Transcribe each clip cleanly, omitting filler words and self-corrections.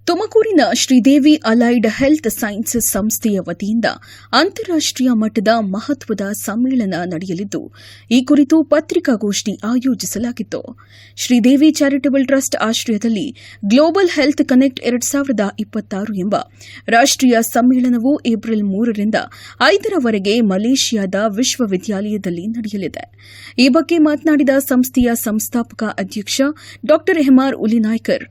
ತುಮಕೂರಿನ Sridevi allied health sciences ಸಂಸ್ಥೆಯ ವತಿಯಿಂದ ಅಂತಾರಾಷ್ಟೀಯ ಮಟ್ಟದ ಮಹತ್ವದ ಸಮ್ಮೇಳನ ನಡೆಯಲಿದ್ದು, ಈ ಕುರಿತು ಪತ್ರಿಕಾಗೋಷ್ಠಿ ಆಯೋಜಿಸಲಾಗಿತ್ತು. ಶ್ರೀದೇವಿ ಚಾರಿಟಬಲ್ ಟ್ರಸ್ಟ್ ಆಶ್ರಯದಲ್ಲಿ ಗ್ಲೋಬಲ್ ಹೆಲ್ತ್ ಕನೆಕ್ಟ್ 2026 ಎಂಬ ರಾಷ್ಟೀಯ ಸಮ್ಮೇಳನವು ಏಪ್ರಿಲ್ 3ರಿಂದ 5ರವರೆಗೆ ಮಲೇಷಿಯಾದ ವಿಶ್ವವಿದ್ಯಾಲಯದಲ್ಲಿ ನಡೆಯಲಿದೆ. ಈ ಬಗ್ಗೆ ಮಾತನಾಡಿದ ಸಂಸ್ಥೆಯ ಸಂಸ್ಥಾಪಕ ಅಧ್ಯಕ್ಷ ಡಾ ಹೆಮಾರ್ ಉಲಿನಾಯ್ಕರ್,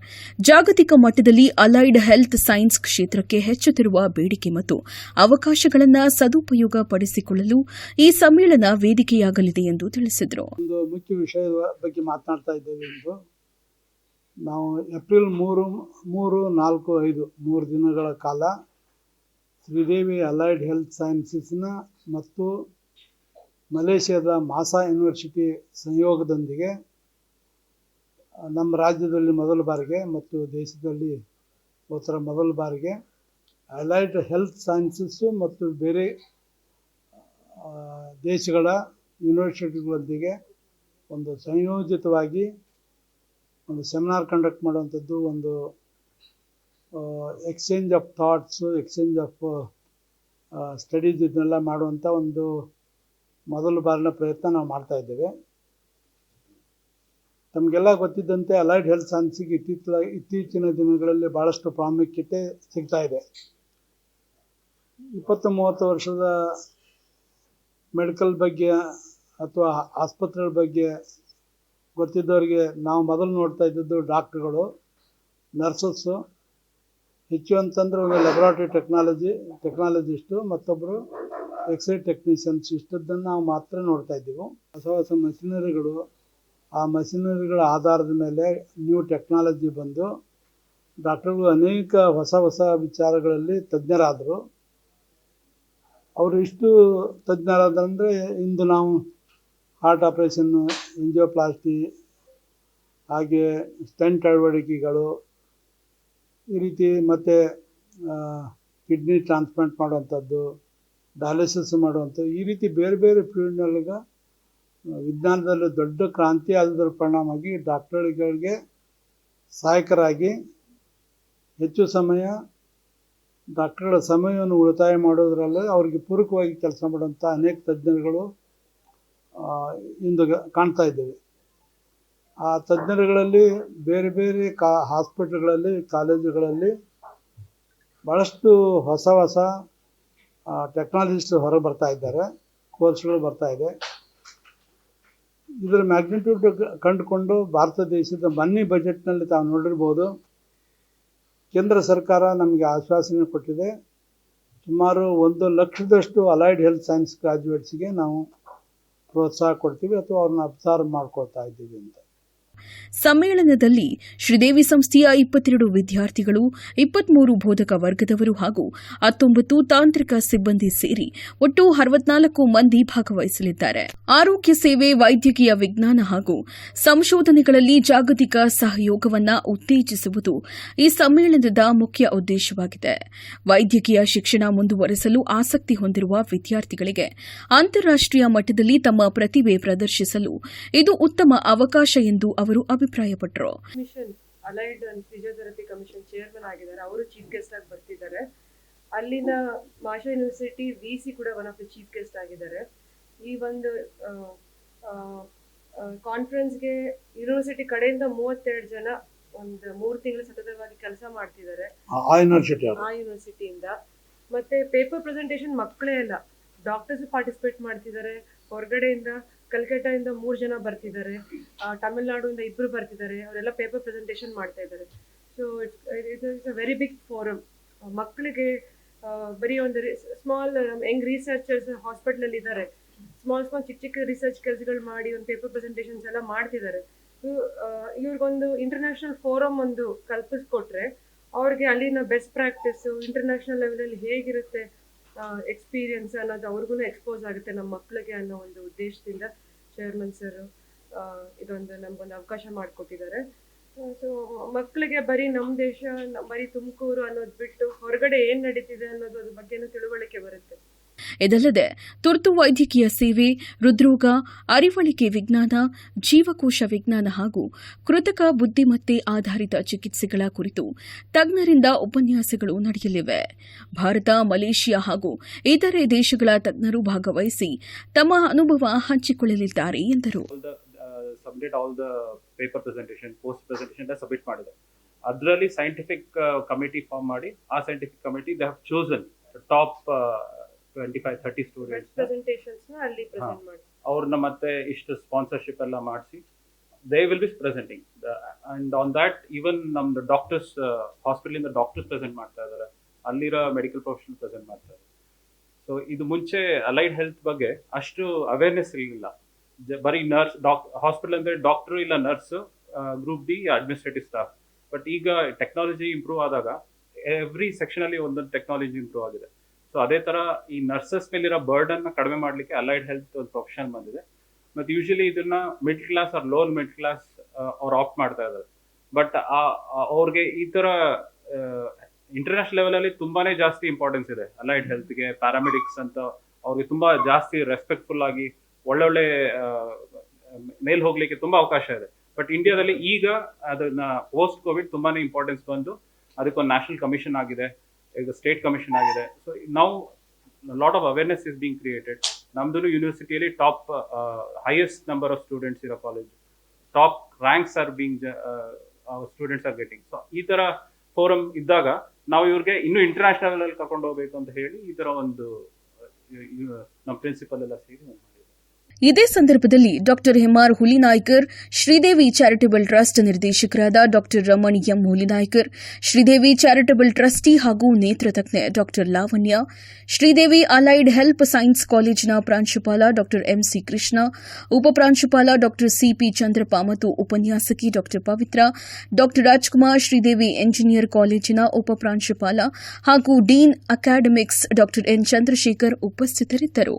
ಜಾಗತಿಕ ಮಟ್ಟದಲ್ಲಿ ಅಲೈಡ್ ಹೆಲ್ತ್ ಸೈನ್ಸ್ ಕ್ಷೇತ್ರಕ್ಕೆ ಹೆಚ್ಚುತ್ತಿರುವ ಬೇಡಿಕೆ ಮತ್ತು ಅವಕಾಶಗಳನ್ನು ಸದುಪಯೋಗ ಪಡಿಸಿಕೊಳ್ಳಲು ಈ ಸಮ್ಮೇಳನ ವೇದಿಕೆಯಾಗಲಿದೆ ಎಂದು ತಿಳಿಸಿದರು. ಒಂದು ಮುಖ್ಯ ವಿಷಯದ ಬಗ್ಗೆ ಮಾತನಾಡ್ತಾ ಇದ್ದೇವೆ ಎಂದು ನಾವು ಏಪ್ರಿಲ್ 3, 4, 5 3 ದಿನಗಳ ಕಾಲ ಶ್ರೀದೇವಿ ಅಲೈಡ್ ಹೆಲ್ತ್ ಸೈನ್ಸಸ್ನ ಮತ್ತು ಮಲೇಷಿಯಾದ ಮಾಸಾ ಯೂನಿವರ್ಸಿಟಿ ಸಂಯೋಗದೊಂದಿಗೆ ನಮ್ಮ ರಾಜ್ಯದಲ್ಲಿ ಮೊದಲ ಬಾರಿಗೆ ಮತ್ತು ದೇಶದಲ್ಲಿ ಮೊದಲ ಬಾರಿಗೆ ಅಲೈಡ್ ಹೆಲ್ತ್ ಸೈನ್ಸಸ್ಸು ಮತ್ತು ಬೇರೆ ದೇಶಗಳ ಯೂನಿವರ್ಸಿಟಿಗಳೊಂದಿಗೆ ಒಂದು ಸಂಯೋಜಿತವಾಗಿ ಒಂದು ಸೆಮಿನಾರ್ ಕಂಡಕ್ಟ್ ಮಾಡುವಂಥದ್ದು, ಒಂದು exchange of thoughts, exchange of studies ಇದನ್ನೆಲ್ಲ ಮಾಡುವಂಥ ಒಂದು ಮೊದಲ ಬಾರಿನ ಪ್ರಯತ್ನ ನಾವು ಮಾಡ್ತಾ ಇದ್ದೇವೆ. ತಮಗೆಲ್ಲ ಗೊತ್ತಿದ್ದಂತೆ ಅಲೈಡ್ ಹೆಲ್ತ್ ಸೈನ್ಸಿಗೆ ಇತ್ತೀಚಿನ ದಿನಗಳಲ್ಲಿ ಭಾಳಷ್ಟು ಪ್ರಾಮುಖ್ಯತೆ ಸಿಗ್ತಾ ಇದೆ. 20-30 ವರ್ಷದ ಮೆಡಿಕಲ್ ಬಗ್ಗೆ ಅಥವಾ ಆಸ್ಪತ್ರೆಗಳ ಬಗ್ಗೆ ಗೊತ್ತಿದ್ದವರಿಗೆ ನಾವು ಮೊದಲು ನೋಡ್ತಾ ಇದ್ದದ್ದು ಡಾಕ್ಟ್ರುಗಳು, ನರ್ಸಸ್ಸು, ಹೆಚ್ಚು ಅಂತಂದರೆ ಒಂದು ಲ್ಯಾಬ್ರಾಟರಿ ಟೆಕ್ನಾಲಜಿಸ್ಟು, ಮತ್ತೊಬ್ಬರು ಎಕ್ಸ್ರೇ ಟೆಕ್ನಿಷಿಯನ್ಸ್, ಇಷ್ಟದ್ದನ್ನು ನಾವು ಮಾತ್ರ ನೋಡ್ತಾ ಇದ್ದೀವಿ. ಹೊಸ ಮಷಿನರಿಗಳು, ಆ ಮಷಿನರಿಗಳ ಆಧಾರದ ಮೇಲೆ ನ್ಯೂ ಟೆಕ್ನಾಲಜಿ ಬಂದು ಡಾಕ್ಟರ್ಗಳು ಅನೇಕ ಹೊಸ ವಿಚಾರಗಳಲ್ಲಿ ತಜ್ಞರಾದರು. ಅವರು ಇಷ್ಟು ತಜ್ಞರಾದಂದರೆ ಇಂದು ನಾವು ಹಾರ್ಟ್ ಆಪ್ರೇಷನ್ನು, ಎಂಜಿಯೋಪ್ಲಾಸ್ಟಿ, ಹಾಗೆ ಸ್ಟೆಂಟ್ ಅಳವಡಿಕೆಗಳು, ಈ ರೀತಿ ಮತ್ತು ಕಿಡ್ನಿ ಟ್ರಾನ್ಸ್ಪ್ಲಾಂಟ್ ಮಾಡುವಂಥದ್ದು, ಡಯಾಲಿಸಿಸ್ ಮಾಡುವಂಥದ್ದು, ಈ ರೀತಿ ಬೇರೆ ಬೇರೆ ಫೀಲ್ಡ್ನಲ್ಲಿಗ ವಿಜ್ಞಾನದಲ್ಲಿ ದೊಡ್ಡ ಕ್ರಾಂತಿ ಆದದ್ರ ಪರಿಣಾಮವಾಗಿ ಡಾಕ್ಟರ್ಗಳಿಗೆ ಸಹಾಯಕರಾಗಿ ಹೆಚ್ಚು ಸಮಯ ಡಾಕ್ಟರ್ಗಳ ಸಮಯವನ್ನು ಉಳಿತಾಯ ಮಾಡೋದರಲ್ಲಿ ಅವರಿಗೆ ಪೂರಕವಾಗಿ ಕೆಲಸ ಮಾಡುವಂಥ ಅನೇಕ ತಜ್ಞರುಗಳು ಇಂದು ಕಾಣ್ತಾ ಇದ್ದೇವೆ. ಆ ತಜ್ಞರುಗಳಲ್ಲಿ ಬೇರೆ ಬೇರೆ ಹಾಸ್ಪಿಟಲ್ಗಳಲ್ಲಿ, ಕಾಲೇಜುಗಳಲ್ಲಿ ಭಾಳಷ್ಟು ಹೊಸ ಟೆಕ್ನಾಲಜಿಸ್ಟ್ ಹೊರ ಬರ್ತಾ ಇದ್ದಾರೆ, ಕೋರ್ಸ್ಗಳು ಬರ್ತಾ ಇದೆ. ಇದರ ಮ್ಯಾಗ್ನಿಟ್ಯೂಡ್ ಕಂಡುಕೊಂಡು ಭಾರತ ದೇಶದ ಮೊನ್ನೆ ಬಜೆಟ್ನಲ್ಲಿ ತಾವು ನೋಡಿರ್ಬೋದು, ಕೇಂದ್ರ ಸರ್ಕಾರ ನಮಗೆ ಆಶ್ವಾಸನೆ ಕೊಟ್ಟಿದೆ. ಸುಮಾರು 1 ಲಕ್ಷದಷ್ಟು ಅಲೈಡ್ ಹೆಲ್ತ್ ಸೈನ್ಸ್ ಗ್ರಾಜ್ಯುಯೇಟ್ಸ್ಗೆ ನಾವು ಪ್ರೋತ್ಸಾಹ ಕೊಡ್ತೀವಿ ಅಥವಾ ಅವ್ರನ್ನ ಅಬ್ಸಾರ್ವ್ ಮಾಡ್ಕೊಳ್ತಾ ಇದ್ದೀವಿ ಅಂತ. ಸಮ್ಮೇಳನದಲ್ಲಿ ಶ್ರೀದೇವಿ ಸಂಸ್ಥೆಯ 22 ವಿದ್ಯಾರ್ಥಿಗಳು, 23 ಬೋಧಕ ವರ್ಗದವರು ಹಾಗೂ 19 ತಾಂತ್ರಿಕ ಸಿಬ್ಬಂದಿ ಸೇರಿ ಒಟ್ಟು 64 ಮಂದಿ ಭಾಗವಹಿಸಲಿದ್ದಾರೆ. ಆರೋಗ್ಯ ಸೇವೆ, ವೈದ್ಯಕೀಯ ವಿಜ್ಞಾನ ಹಾಗೂ ಸಂಶೋಧನೆಗಳಲ್ಲಿ ಜಾಗತಿಕ ಸಹಯೋಗವನ್ನು ಉತ್ತೇಜಿಸುವುದು ಈ ಸಮ್ಮೇಳನದ ಮುಖ್ಯ ಉದ್ದೇಶವಾಗಿದೆ. ವೈದ್ಯಕೀಯ ಶಿಕ್ಷಣ ಮುಂದುವರೆಸಲು ಆಸಕ್ತಿ ಹೊಂದಿರುವ ವಿದ್ಯಾರ್ಥಿಗಳಿಗೆ ಅಂತಾರಾಷ್ಟೀಯ ಮಟ್ಟದಲ್ಲಿ ತಮ್ಮ ಪ್ರತಿಭೆ ಪ್ರದರ್ಶಿಸಲು ಇದು ಉತ್ತಮ ಅವಕಾಶ ಎಂದು ಅವರು ಅಭಿಪ್ರಾಯಪಟ್ಟರು. Allied and physiotherapy commission chairman ಆಗಿದ್ದಾರೆ, ಅವರು ಚೀಫ್ ಗೆಸ್ಟ್ ಆಗಿ ಬರ್ತಿದ್ದಾರೆ. ಅಲ್ಲಿನ ಮಾಶಾ ಯೂನಿವರ್ಸಿಟಿ ವಿಸಿ ಕೂಡ one of the chief guest ಆಗಿದ್ದಾರೆ. ಈ ಒಂದು ಕಾನ್ಫರೆನ್ಸ್ಗೆ ಯೂನಿವರ್ಸಿಟಿ ಕಡೆಯಿಂದ 32 ಜನ ಒಂದು 3 ತಿಂಗಳು ಸತತವಾಗಿ ಕೆಲಸ ಮಾಡ್ತಿದ್ದಾರೆ ಆ ಯೂನಿವರ್ಸಿಟಿಯಿಂದ. ಮತ್ತೆ ಪೇಪರ್ ಪ್ರೆಸೆಂಟೇಷನ್ ಮಕ್ಕಳೇ ಅಲ್ಲ, ಡಾಕ್ಟರ್ಸ್ ಪಾರ್ಟಿಸಿಪೇಟ್ ಮಾಡ್ತಿದ್ದಾರೆ. ಹೊರಗಡೆಯಿಂದ ಕಲ್ಕಟ್ಟಾದಿಂದ 3 ಜನ ಬರ್ತಿದ್ದಾರೆ, ತಮಿಳುನಾಡಿಂದ 2 ಬರ್ತಿದ್ದಾರೆ. ಅವರೆಲ್ಲ ಪೇಪರ್ ಪ್ರೆಸೆಂಟೇಷನ್ ಮಾಡ್ತಾ ಇದ್ದಾರೆ. So it's a very big forum. ಮಕ್ಕಳಿಗೆ ಬರೀ ಒಂದು ಸ್ಮಾಲ್ ಯಂಗ್ ರಿಸರ್ಚರ್ಸ್ ಹಾಸ್ಪಿಟಲ್ ಇದ್ದಾರೆ, ಸ್ಮಾಲ್ ಚಿಕ್ಕ ರಿಸರ್ಚ್ ಕೆಲಸಗಳು ಮಾಡಿ ಒಂದು ಪೇಪರ್ ಪ್ರೆಸೆಂಟೇಷನ್ಸ್ ಎಲ್ಲ ಮಾಡ್ತಿದ್ದಾರೆ. ಇವ್ರಿಗೊಂದು ಇಂಟರ್ನ್ಯಾಷನಲ್ ಫೋರಮ್ ಒಂದು ಕಲ್ಪಿಸ್ಕೊಟ್ರೆ ಅವ್ರಿಗೆ ಅಲ್ಲಿನ ಬೆಸ್ಟ್ ಪ್ರಾಕ್ಟೀಸು, ಇಂಟರ್ನ್ಯಾಷನಲ್ ಲೆವೆಲಲ್ಲಿ ಹೇಗಿರುತ್ತೆ ಎಕ್ಸ್ಪೀರಿಯನ್ಸ್ ಅನ್ನೋದು ಅವ್ರಿಗೂ ಎಕ್ಸ್ಪೋಸ್ ಆಗುತ್ತೆ ನಮ್ಮ ಮಕ್ಕಳಿಗೆ ಅನ್ನೋ ಒಂದು ಉದ್ದೇಶದಿಂದ ಚೇರ್ಮನ್ ಸರ್ ಇದೊಂದು ನಮಗೊಂದು ಅವಕಾಶ ಮಾಡಿಕೊಟ್ಟಿದ್ದಾರೆ. ಸೊ ಮಕ್ಕಳಿಗೆ ಬರೀ ನಮ್ಮ ದೇಶ, ಬರೀ ತುಮಕೂರು ಅನ್ನೋದು ಬಿಟ್ಟು ಹೊರಗಡೆ ಏನು ನಡೀತಿದೆ ಅನ್ನೋದ್ರ ಬಗ್ಗೆನೂ ತಿಳುವಳಿಕೆ ಬರುತ್ತೆ. ಇದಲ್ಲದೆ ತುರ್ತು ವೈದ್ಯಕೀಯ ಸೇವೆ, ಹೃದ್ರೋಗ, ಅರಿವಳಿಕೆ ವಿಜ್ಞಾನ, ಜೀವಕೋಶ ವಿಜ್ಞಾನ ಹಾಗೂ ಕೃತಕ ಬುದ್ದಿಮತ್ತೆ ಆಧಾರಿತ ಚಿಕಿತ್ಸೆಗಳ ಕುರಿತು ತಜ್ಞರಿಂದ ಉಪನ್ಯಾಸಗಳು ನಡೆಯಲಿವೆ. ಭಾರತ, ಮಲೇಷಿಯಾ ಹಾಗೂ ಇತರೆ ದೇಶಗಳ ತಜ್ಞರು ಭಾಗವಹಿಸಿ ತಮ್ಮ ಅನುಭವ ಹಂಚಿಕೊಳ್ಳಲಿದ್ದಾರೆ ಎಂದರು. ಅದರಲ್ಲಿ ಸೈಂಟಿಫಿಕ್ ಕಮಿಟಿ ಫಾರ್ಮ್ ಮಾಡಿ ಆ scientific committee they have chosen top 25-30 students ಅವ್ರನ್ನ ಮತ್ತೆ ಇಷ್ಟು ಸ್ಪಾನ್ಸರ್ಶಿಪ್ ಎಲ್ಲ ಮಾಡಿಸಿ they will be presenting and on that even ನಮ್ದು ಡಾಕ್ಟರ್ಸ್ ಹಾಸ್ಪಿಟಲಿಂದ ಡಾಕ್ಟರ್ಸ್ ಪ್ರೆಸೆಂಟ್ ಮಾಡ್ತಾ ಇದ್ದಾರೆ, ಅಲ್ಲಿರೋ ಮೆಡಿಕಲ್ ಪ್ರೊಫೆಷನಲ್ ಪ್ರೆಸೆಂಟ್ ಮಾಡ್ತಾರೆ. ಸೊ ಇದು ಮುಂಚೆ ಅಲೈಡ್ ಹೆಲ್ತ್ ಬಗ್ಗೆ ಅಷ್ಟು ಅವೇರ್ನೆಸ್ ಇರಲಿಲ್ಲ. ಬರೀ ನರ್ಸ್ ಹಾಸ್ಪಿಟಲ್ ಅಂದ್ರೆ ಡಾಕ್ಟರ್ ಇಲ್ಲ nurse, group D administrative staff. But ಈಗ ಟೆಕ್ನಾಲಜಿ ಇಂಪ್ರೂವ್ ಆದಾಗ ಎವ್ರಿ ಸೆಕ್ಷನ್ ಅಲ್ಲಿ ಒಂದೊಂದು ಟೆಕ್ನಾಲಜಿ ಇಂಪ್ರೂವ್ ಆಗಿದೆ. ಸೊ ಅದೇ ತರ ಈ ನರ್ಸಸ್ ಮೇಲಿರೋ ಬರ್ಡನ್ ಕಡಿಮೆ ಮಾಡ್ಲಿಕ್ಕೆ ಅಲೈಡ್ ಹೆಲ್ತ್ ಒಂದು ಪ್ರೊಫೆಷನ್ ಬಂದಿದೆ. ಮತ್ತೆ ಯೂಶಲಿ ಇದನ್ನ middle class or lower middle class ಅವ್ರು ಆಪ್ಟ್ ಮಾಡ್ತಾ ಇದ್ದಾರೆ. ಬಟ್ ಅವ್ರಿಗೆ ಈ ತರ ಇಂಟರ್ನ್ಯಾಷನಲ್ ಲೆವೆಲ್ ಅಲ್ಲಿ ತುಂಬಾನೇ ಜಾಸ್ತಿ ಇಂಪಾರ್ಟೆನ್ಸ್ ಇದೆ ಅಲೈಡ್ ಹೆಲ್ತ್ಗೆ. ಪ್ಯಾರಾಮೆಡಿಕ್ಸ್ ಅಂತ ಅವ್ರಿಗೆ ತುಂಬಾ ಜಾಸ್ತಿ ರೆಸ್ಪೆಕ್ಟ್ಫುಲ್ ಆಗಿ ಒಳ್ಳೊಳ್ಳೆ ಮೇಲ್ ಹೋಗ್ಲಿಕ್ಕೆ ತುಂಬಾ ಅವಕಾಶ ಇದೆ. ಬಟ್ ಇಂಡಿಯಾದಲ್ಲಿ ಈಗ ಅದನ್ನ ಪೋಸ್ಟ್ ಕೋವಿಡ್ ತುಂಬಾನೇ ಇಂಪಾರ್ಟೆನ್ಸ್ ಬಂದು ಅದಕ್ಕೊಂದು ನ್ಯಾಷನಲ್ ಕಮಿಷನ್ ಆಗಿದೆ, ಈಗ ಸ್ಟೇಟ್ ಕಮಿಷನ್ ಆಗಿದೆ. ಸೊ ನಾವು lot of awareness is being created. ನಮ್ದು ಯೂನಿವರ್ಸಿಟಿಯಲ್ಲಿ top highest number of students ಇರೋ college, top ranks are being students are getting. So ಈ ತರ ಫೋರಮ್ ಇದ್ದಾಗ ನಾವು ಇವ್ರಿಗೆ ಇನ್ನೂ ಇಂಟರ್ನ್ಯಾಷನಲ್ ಅಲ್ಲಿ ಕರ್ಕೊಂಡು ಹೋಗ್ಬೇಕು ಅಂತ ಹೇಳಿ ಈ ತರ ಒಂದು ನಮ್ಮ ಪ್ರಿನ್ಸಿಪಲ್ ಎಲ್ಲ ಸೇರಿ ಇದೇ ಸಂದರ್ಭದಲ್ಲಿ ಡಾ ಹೆಮಾರ್ ಹುಲಿನಾಯ್ಕರ್, ಶ್ರೀದೇವಿ ಚಾರಿಟಬಲ್ ಟ್ರಸ್ಟ್ ನಿರ್ದೇಶಕರಾದ ಡಾ Raman M Hulinaikar, Sridevi charitable trustee ಹಾಗೂ ನೇತ್ರ ತಜ್ಞೆ ಡಾ Lavanya, Sridevi allied help science ಕಾಲೇಜಿನ ಪ್ರಾಂಶುಪಾಲ ಡಾ ಎಂಸಿ ಕೃಷ್ಣ, ಉಪಪ್ರಾಂಶುಪಾಲ ಡಾ ಸಿಪಿ ಚಂದ್ರಪ್ಪ ಮತ್ತು ಉಪನ್ಯಾಸಕಿ ಡಾ ಪವಿತ್ರ, ಡಾ ರಾಜ್ಕುಮಾರ್, ಶ್ರೀದೇವಿ ಎಂಜಿನಿಯರ್ ಕಾಲೇಜಿನ ಉಪಪ್ರಾಂಶುಪಾಲ ಹಾಗೂ ಡೀನ್ ಅಕಾಡೆಮಿಕ್ಸ್ ಡಾ ಎನ್ ಚಂದ್ರಶೇಖರ್ ಉಪಸ್ಥಿತರಿದ್ದರು.